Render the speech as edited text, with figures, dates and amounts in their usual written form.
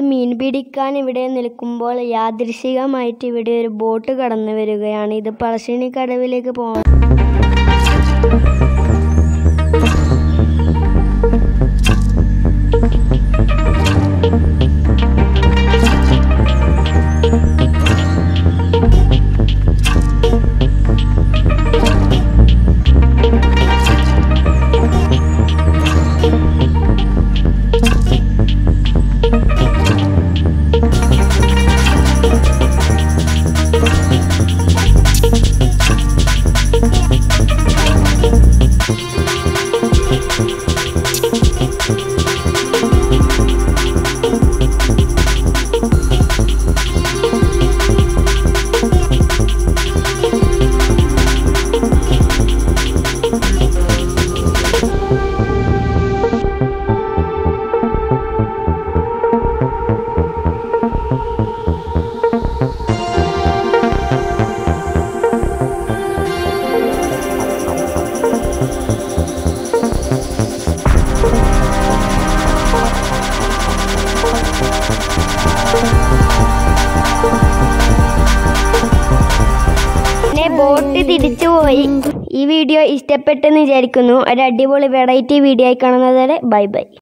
മീൻ പിടിക്കാൻ ഇവിടെ നിൽക്കുമ്പോൾ യാദൃശ്ചികമായിട്ട് ഇവിടെ ഒരു ബോട്ട് കടന്നു വരികയാണ്. ഇത് പറശ്ശിനിക്കടവിലേക്ക് പോകാൻ. ബോട്ട് തിരിച്ചുപോയി. ഈ വീഡിയോ ഇഷ്ടപ്പെട്ടെന്ന് വിചാരിക്കുന്നു. ഒരു അടിപൊളി വെറൈറ്റി വീഡിയോ ആയി കാണുന്നത് വരെ ബൈ ബൈ.